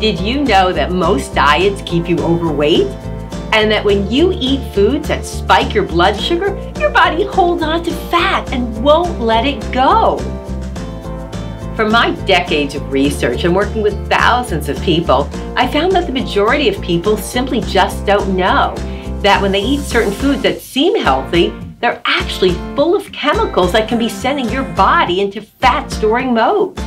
Did you know that most diets keep you overweight? And that when you eat foods that spike your blood sugar, your body holds on to fat and won't let it go? From my decades of research and working with thousands of people, I found that the majority of people simply just don't know that when they eat certain foods that seem healthy, they're actually full of chemicals that can be sending your body into fat-storing mode.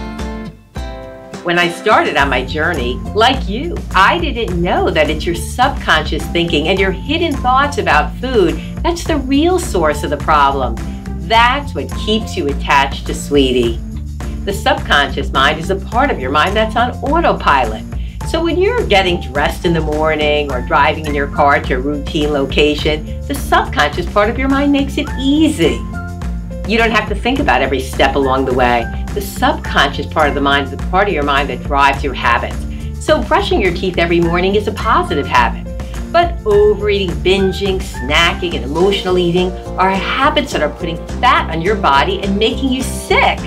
When I started on my journey, like you, I didn't know that it's your subconscious thinking and your hidden thoughts about food that's the real source of the problem. That's what keeps you attached to Sweetie. The subconscious mind is a part of your mind that's on autopilot. So when you're getting dressed in the morning or driving in your car to a routine location, the subconscious part of your mind makes it easy. You don't have to think about every step along the way. The subconscious part of the mind is the part of your mind that drives your habits. So brushing your teeth every morning is a positive habit. But overeating, binging, snacking, and emotional eating are habits that are putting fat on your body and making you sick.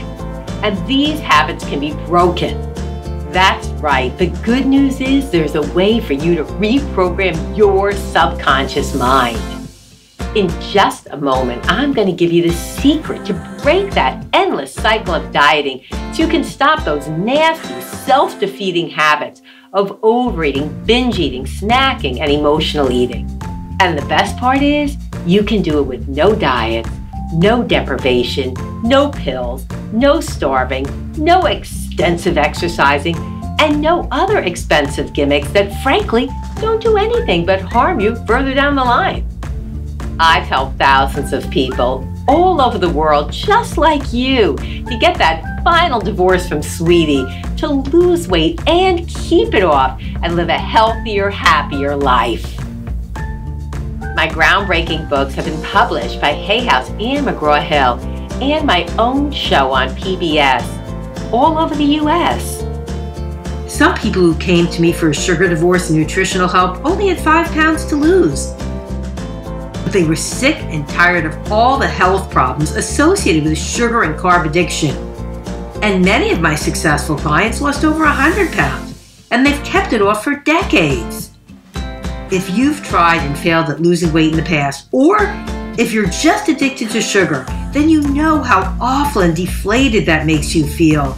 And these habits can be broken. That's right. The good news is there's a way for you to reprogram your subconscious mind. In just a moment, I'm going to give you the secret to break that endless cycle of dieting so you can stop those nasty, self-defeating habits of overeating, binge eating, snacking, and emotional eating. And the best part is, you can do it with no diet, no deprivation, no pills, no starving, no extensive exercising, and no other expensive gimmicks that frankly don't do anything but harm you further down the line. I've helped thousands of people all over the world just like you to get that final divorce from Sweetie, to lose weight and keep it off and live a healthier, happier life. My groundbreaking books have been published by Hay House and McGraw-Hill and my own show on PBS all over the U.S. Some people who came to me for a sugar divorce and nutritional help only had 5 pounds to lose. But they were sick and tired of all the health problems associated with sugar and carb addiction. And many of my successful clients lost over 100 pounds, and they've kept it off for decades. If you've tried and failed at losing weight in the past, or if you're just addicted to sugar, then you know how awful and deflated that makes you feel.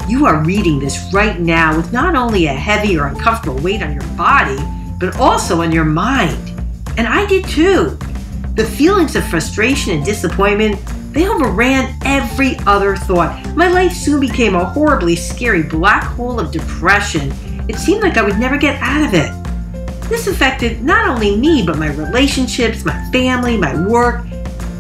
You are reading this right now with not only a heavy or uncomfortable weight on your body, but also on your mind. And I did too. The feelings of frustration and disappointment, they overran every other thought. My life soon became a horribly scary black hole of depression. It seemed like I would never get out of it. This affected not only me, but my relationships, my family, my work.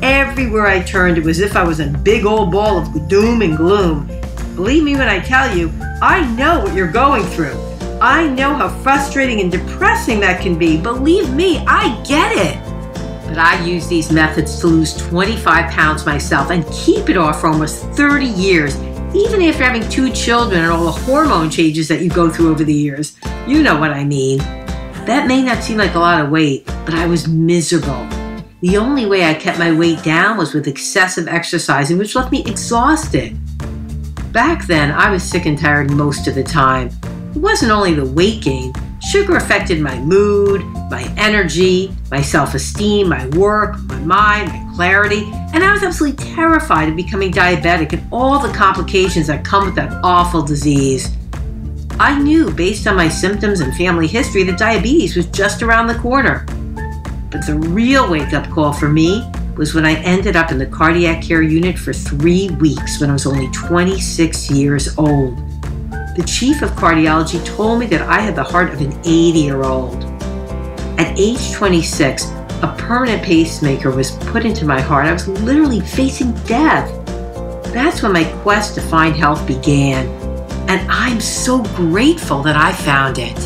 Everywhere I turned, it was as if I was a big old ball of doom and gloom. Believe me when I tell you, I know what you're going through. I know how frustrating and depressing that can be. Believe me, I get it. But I use these methods to lose 25 pounds myself and keep it off for almost 30 years, even after having 2 children and all the hormone changes that you go through over the years. You know what I mean. That may not seem like a lot of weight, but I was miserable. The only way I kept my weight down was with excessive exercising, which left me exhausted. Back then, I was sick and tired most of the time. It wasn't only the weight gain. Sugar affected my mood, my energy, my self-esteem, my work, my mind, my clarity, and I was absolutely terrified of becoming diabetic and all the complications that come with that awful disease. I knew, based on my symptoms and family history, that diabetes was just around the corner. But the real wake-up call for me was when I ended up in the cardiac care unit for 3 weeks when I was only 26 years old. The chief of cardiology told me that I had the heart of an 80-year-old. At age 26, a permanent pacemaker was put into my heart. I was literally facing death. That's when my quest to find health began. And I'm so grateful that I found it.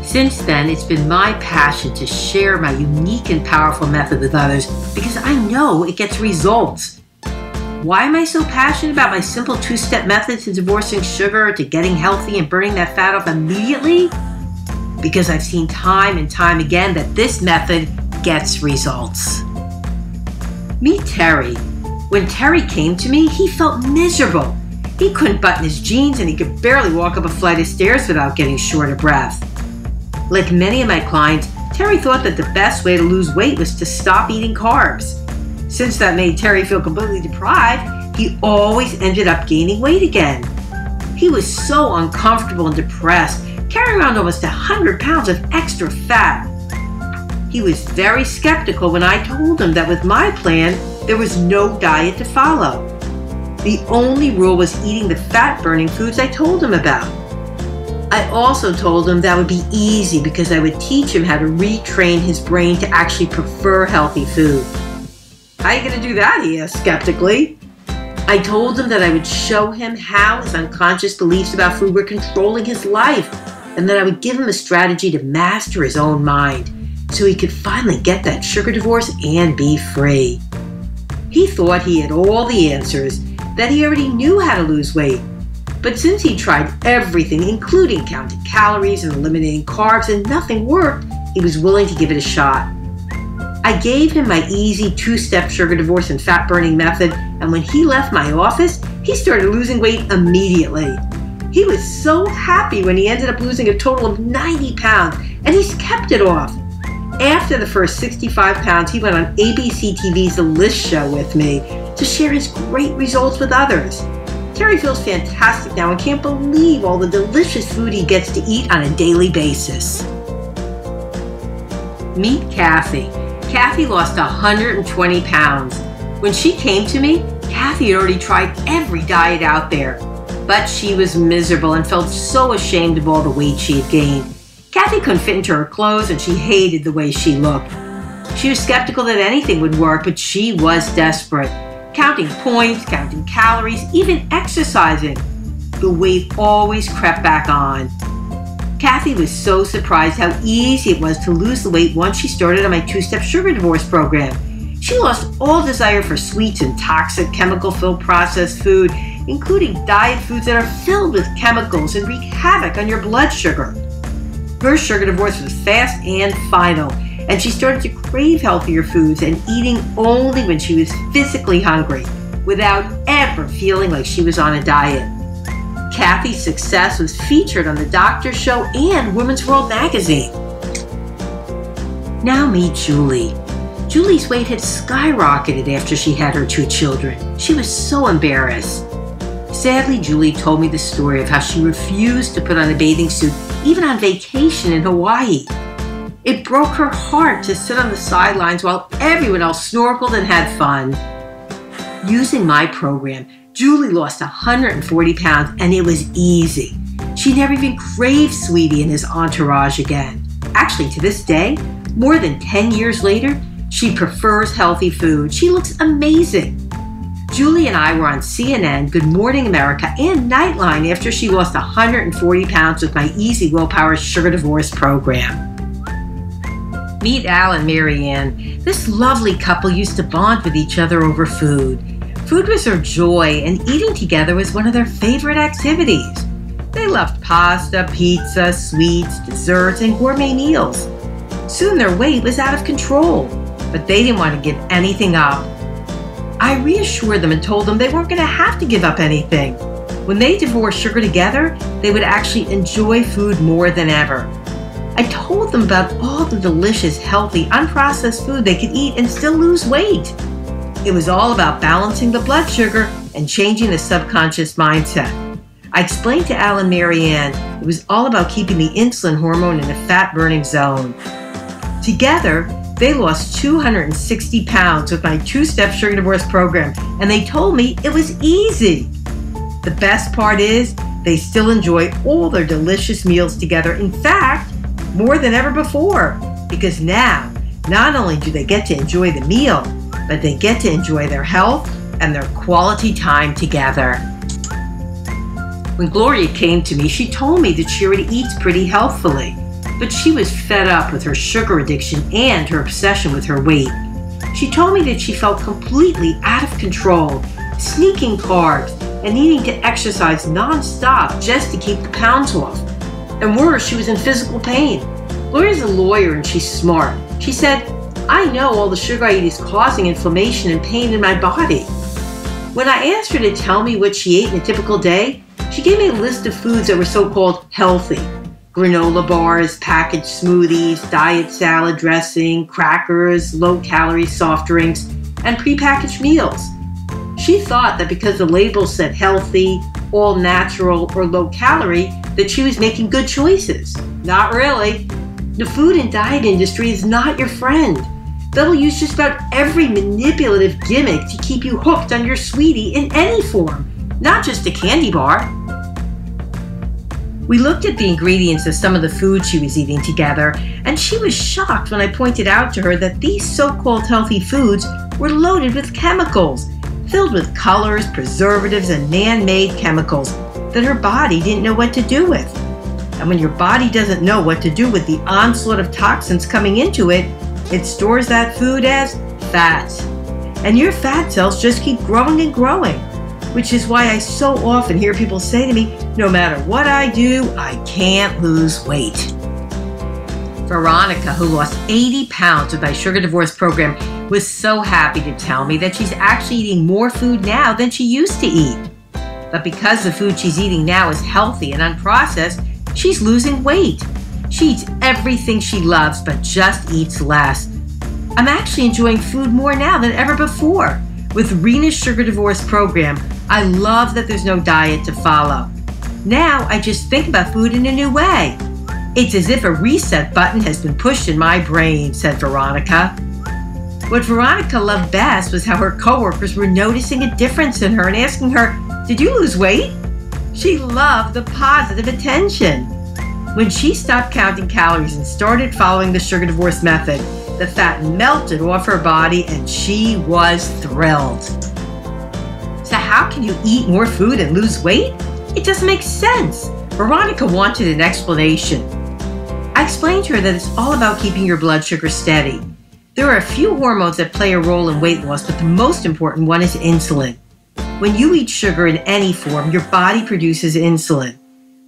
Since then, it's been my passion to share my unique and powerful method with others because I know it gets results. Why am I so passionate about my simple 2-step method to divorcing sugar, to getting healthy and burning that fat off immediately? Because I've seen time and time again that this method gets results. Meet Terry. When Terry came to me, he felt miserable. He couldn't button his jeans and he could barely walk up a flight of stairs without getting short of breath. Like many of my clients, Terry thought that the best way to lose weight was to stop eating carbs. Since that made Terry feel completely deprived, he always ended up gaining weight again. He was so uncomfortable and depressed, carrying around almost 100 pounds of extra fat. He was very skeptical when I told him that with my plan, there was no diet to follow. The only rule was eating the fat-burning foods I told him about. I also told him that would be easy because I would teach him how to retrain his brain to actually prefer healthy food. "How are you going to do that?" he asked skeptically. I told him that I would show him how his unconscious beliefs about food were controlling his life, and that I would give him a strategy to master his own mind so he could finally get that sugar divorce and be free. He thought he had all the answers, that he already knew how to lose weight. But since he tried everything, including counting calories and eliminating carbs, and nothing worked, he was willing to give it a shot. I gave him my easy 2-step sugar divorce and fat-burning method, and when he left my office, he started losing weight immediately. He was so happy when he ended up losing a total of 90 pounds, and he's kept it off. After the first 65 pounds, he went on ABC TV's The List show with me to share his great results with others. Terry feels fantastic now and can't believe all the delicious food he gets to eat on a daily basis. Meet Kathy. Kathy lost 120 pounds. When she came to me, Kathy had already tried every diet out there, but she was miserable and felt so ashamed of all the weight she had gained. Kathy couldn't fit into her clothes and she hated the way she looked. She was skeptical that anything would work, but she was desperate. Counting points, counting calories, even exercising. The weight always crept back on. Kathy was so surprised how easy it was to lose the weight once she started on my 2-step sugar divorce program. She lost all desire for sweets and toxic chemical-filled processed food, including diet foods that are filled with chemicals and wreak havoc on your blood sugar. Her sugar divorce was fast and final, and she started to crave healthier foods and eating only when she was physically hungry, without ever feeling like she was on a diet. Kathy's success was featured on The Doctor Show and Women's World magazine. Now meet Julie. Julie's weight had skyrocketed after she had her 2 children. She was so embarrassed. Sadly, Julie told me the story of how she refused to put on a bathing suit even on vacation in Hawaii. It broke her heart to sit on the sidelines while everyone else snorkeled and had fun. Using my program, Julie lost 140 pounds and it was easy. She never even craved Sweetie and his entourage again. Actually, to this day, more than 10 years later, she prefers healthy food. She looks amazing. Julie and I were on CNN, Good Morning America, and Nightline after she lost 140 pounds with my Easy Willpower Sugar Divorce program. Meet Al and Marianne. This lovely couple used to bond with each other over food. Food was their joy, and eating together was one of their favorite activities. They loved pasta, pizza, sweets, desserts, and gourmet meals. Soon their weight was out of control, but they didn't want to give anything up. I reassured them and told them they weren't going to have to give up anything. When they divorced sugar together, they would actually enjoy food more than ever. I told them about all the delicious, healthy, unprocessed food they could eat and still lose weight. It was all about balancing the blood sugar and changing the subconscious mindset. I explained to Al and Marianne it was all about keeping the insulin hormone in the fat-burning zone. Together, they lost 260 pounds with my 2-step sugar divorce program, and they told me it was easy. The best part is they still enjoy all their delicious meals together. In fact, more than ever before, because now, not only do they get to enjoy the meal, but they get to enjoy their health and their quality time together. When Gloria came to me, she told me that she already eats pretty healthfully, but she was fed up with her sugar addiction and her obsession with her weight. She told me that she felt completely out of control, sneaking carbs, and needing to exercise non-stop just to keep the pounds off. And worse, she was in physical pain. Gloria's a lawyer and she's smart. She said, "I know all the sugar I eat is causing inflammation and pain in my body." When I asked her to tell me what she ate in a typical day, she gave me a list of foods that were so-called healthy. Granola bars, packaged smoothies, diet salad dressing, crackers, low-calorie soft drinks, and prepackaged meals. She thought that because the label said healthy, all natural, or low calorie, that she was making good choices. Not really. The food and diet industry is not your friend. They'll use just about every manipulative gimmick to keep you hooked on your sweetie in any form, not just a candy bar. We looked at the ingredients of some of the foods she was eating together, and she was shocked when I pointed out to her that these so-called healthy foods were loaded with chemicals, filled with colors, preservatives, and man-made chemicals that her body didn't know what to do with. And when your body doesn't know what to do with the onslaught of toxins coming into it, it stores that food as fat. And your fat cells just keep growing and growing, which is why I so often hear people say to me, no matter what I do, I can't lose weight. Veronica, who lost 80 pounds with my sugar divorce program, was so happy to tell me that she's actually eating more food now than she used to eat. But because the food she's eating now is healthy and unprocessed, she's losing weight. She eats everything she loves, but just eats less. I'm actually enjoying food more now than ever before. With Rena's sugar divorce program, I love that there's no diet to follow. Now I just think about food in a new way. It's as if a reset button has been pushed in my brain, said Veronica. What Veronica loved best was how her coworkers were noticing a difference in her and asking her, "Did you lose weight?" She loved the positive attention. When she stopped counting calories and started following the sugar divorce method, the fat melted off her body and she was thrilled. So how can you eat more food and lose weight? It doesn't make sense. Veronica wanted an explanation. I explained to her that it's all about keeping your blood sugar steady. There are a few hormones that play a role in weight loss, but the most important one is insulin. When you eat sugar in any form, your body produces insulin.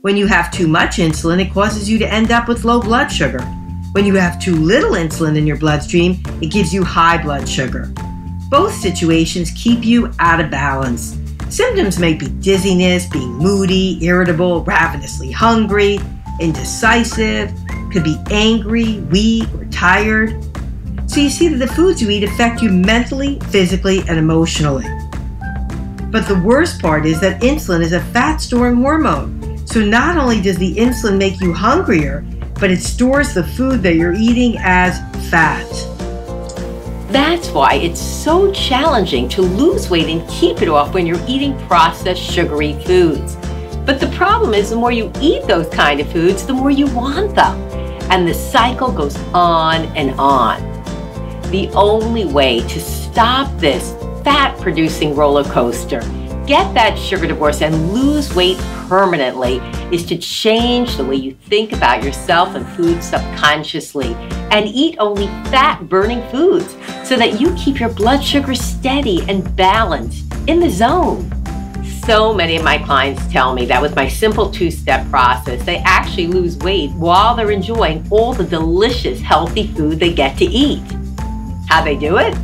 When you have too much insulin, it causes you to end up with low blood sugar. When you have too little insulin in your bloodstream, it gives you high blood sugar. Both situations keep you out of balance. Symptoms may be dizziness, being moody, irritable, ravenously hungry, indecisive, could be angry, weak, or tired. So you see that the foods you eat affect you mentally, physically, and emotionally. But the worst part is that insulin is a fat-storing hormone. So not only does the insulin make you hungrier, but it stores the food that you're eating as fat. That's why it's so challenging to lose weight and keep it off when you're eating processed sugary foods. But the problem is the more you eat those kind of foods, the more you want them. And the cycle goes on and on. The only way to stop this fat-producing roller coaster, get that sugar divorce, and lose weight permanently is to change the way you think about yourself and food subconsciously and eat only fat-burning foods so that you keep your blood sugar steady and balanced in the zone. So many of my clients tell me that with my simple two-step process, they actually lose weight while they're enjoying all the delicious, healthy food they get to eat. How'd they do it?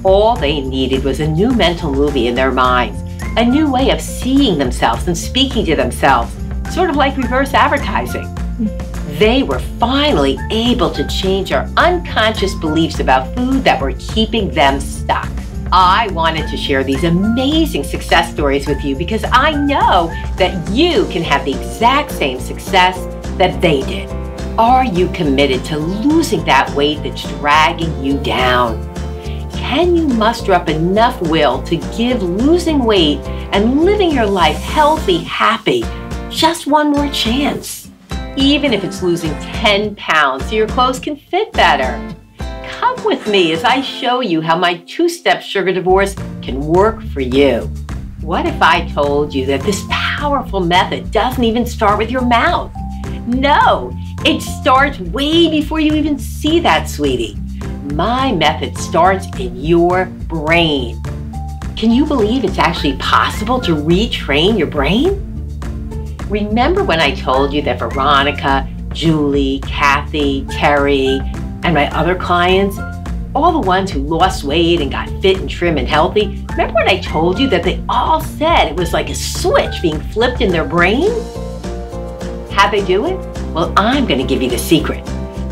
All they needed was a new mental movie in their minds, a new way of seeing themselves and speaking to themselves, sort of like reverse advertising. They were finally able to change their unconscious beliefs about food that were keeping them stuck. I wanted to share these amazing success stories with you because I know that you can have the exact same success that they did. Are you committed to losing that weight that's dragging you down? Can you muster up enough will to give losing weight and living your life healthy, happy, just one more chance? Even if it's losing 10 pounds so your clothes can fit better. Come with me as I show you how my two-step sugar divorce can work for you. What if I told you that this powerful method doesn't even start with your mouth? No, it starts way before you even see that, sweetie. My method starts in your brain. Can you believe it's actually possible to retrain your brain? Remember when I told you that Veronica, Julie, Kathy, Terry, and my other clients all the ones who lost weight and got fit and trim and healthy, remember when I told you that they all said it was like a switch being flipped in their brain? How'd they do it? Well, I'm going to give you the secret.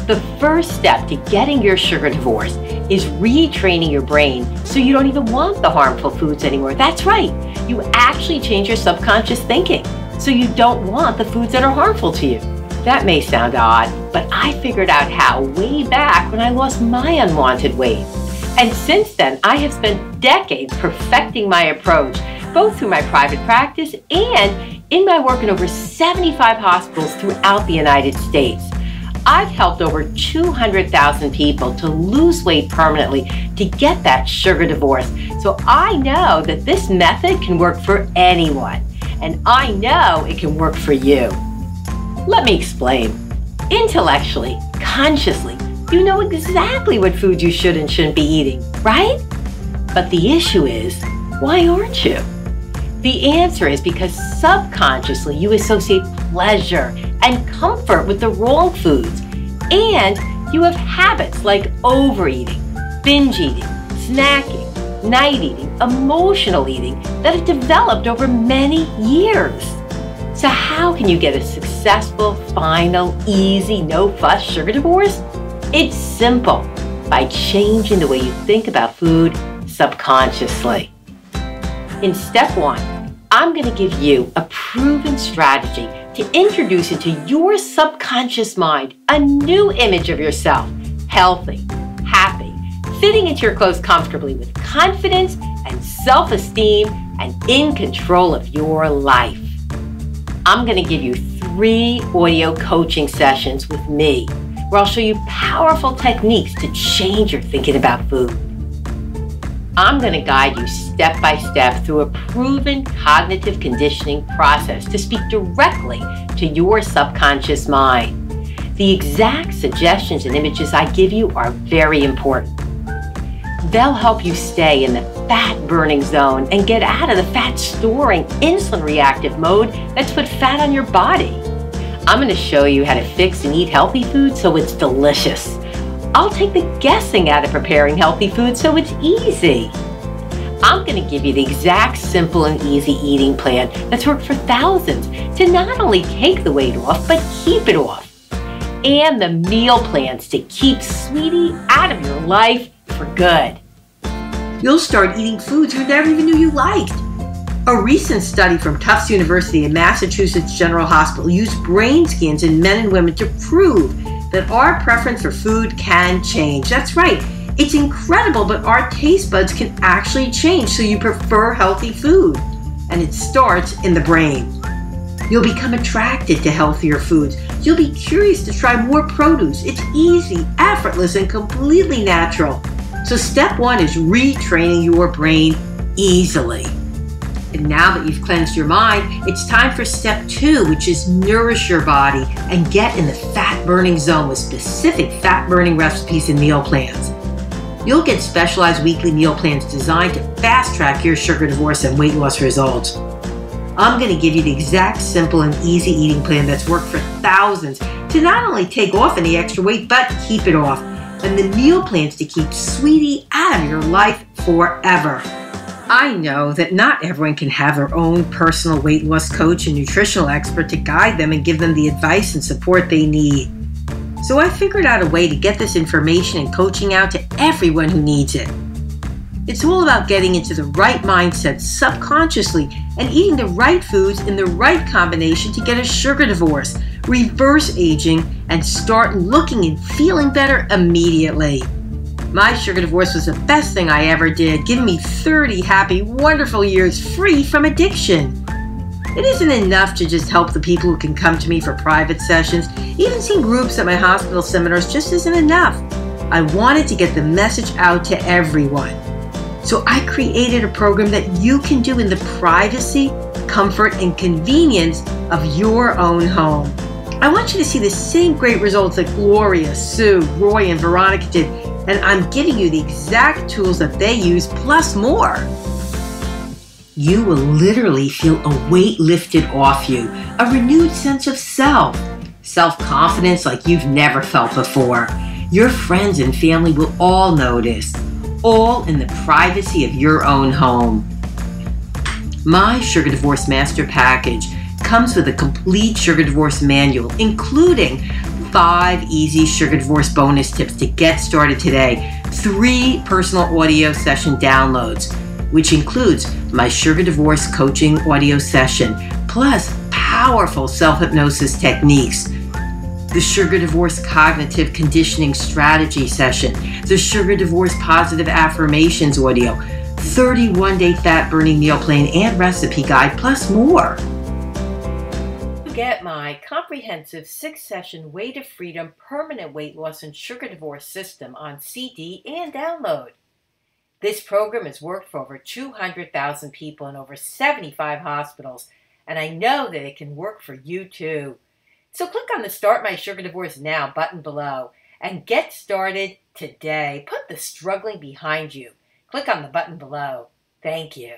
The first step to getting your sugar divorce is retraining your brain so you don't even want the harmful foods anymore. That's right. You actually change your subconscious thinking so you don't want the foods that are harmful to you. That may sound odd, but I figured out how way back when I lost my unwanted weight. And since then, I have spent decades perfecting my approach, both through my private practice and in my work in over 75 hospitals throughout the United States. I've helped over 200,000 people to lose weight permanently to get that sugar divorce. So I know that this method can work for anyone, and I know it can work for you. Let me explain. Intellectually, consciously, you know exactly what foods you should and shouldn't be eating, right? But the issue is, why aren't you? The answer is because subconsciously you associate pleasure and comfort with the wrong foods, and you have habits like overeating, binge eating, snacking, night eating, emotional eating that have developed over many years. So how can you get a successful, final, easy, no-fuss sugar divorce? It's simple, by changing the way you think about food subconsciously. In step 1, I'm going to give you a proven strategy to introduce into your subconscious mind a new image of yourself, healthy, happy, fitting into your clothes comfortably with confidence and self-esteem and in control of your life. I'm going to give you 3 audio coaching sessions with me where I'll show you powerful techniques to change your thinking about food. I'm going to guide you step by step through a proven cognitive conditioning process to speak directly to your subconscious mind. The exact suggestions and images I give you are very important. They'll help you stay in the fat-burning zone and get out of the fat-storing, insulin-reactive mode that's put fat on your body. I'm going to show you how to fix and eat healthy food so it's delicious. I'll take the guessing out of preparing healthy food so it's easy. I'm going to give you the exact simple and easy eating plan that's worked for thousands to not only take the weight off, but keep it off. And the meal plans to keep sweetie out of your life for good. You'll start eating foods you never even knew you liked. A recent study from Tufts University and Massachusetts General Hospital used brain scans in men and women to prove that our preference for food can change. That's right. It's incredible, but our taste buds can actually change so you prefer healthy food. And it starts in the brain. You'll become attracted to healthier foods. You'll be curious to try more produce. It's easy, effortless, and completely natural. So step 1 is retraining your brain easily. And now that you've cleansed your mind, it's time for step 2, which is nourish your body and get in the fat-burning zone with specific fat-burning recipes and meal plans. You'll get specialized weekly meal plans designed to fast-track your sugar divorce and weight loss results. I'm going to give you the exact simple and easy eating plan that's worked for thousands to not only take off any extra weight, but keep it off. And the meal plans to keep sweetie out of your life forever. I know that not everyone can have their own personal weight loss coach and nutritional expert to guide them and give them the advice and support they need. So I figured out a way to get this information and coaching out to everyone who needs it. It's all about getting into the right mindset subconsciously and eating the right foods in the right combination to get a sugar divorce, reverse aging, and start looking and feeling better immediately. My sugar divorce was the best thing I ever did, giving me 30 happy, wonderful years free from addiction. It isn't enough to just help the people who can come to me for private sessions. Even seeing groups at my hospital seminars just isn't enough. I wanted to get the message out to everyone. So I created a program that you can do in the privacy, comfort, and convenience of your own home. I want you to see the same great results that Gloria, Sue, Roy, and Veronica did, and I'm giving you the exact tools that they use, plus more. You will literally feel a weight lifted off you, a renewed sense of self-confidence like you've never felt before, Your friends and family will all notice, all in the privacy of your own home. My Sugar Divorce Master Package comes with a complete sugar divorce manual, including 5 easy sugar divorce bonus tips to get started today, 3 personal audio session downloads, which includes my sugar divorce coaching audio session, plus powerful self-hypnosis techniques, the Sugar Divorce Cognitive Conditioning Strategy session, the Sugar Divorce Positive Affirmations audio, 31-day fat-burning meal plan and recipe guide, plus more. Get my comprehensive 6-session Way to Freedom Permanent Weight Loss and Sugar Divorce System on CD and download. This program has worked for over 200,000 people in over 75 hospitals, and I know that it can work for you too. So click on the Start My Sugar Divorce Now button below and get started today. Put the struggling behind you. Click on the button below. Thank you.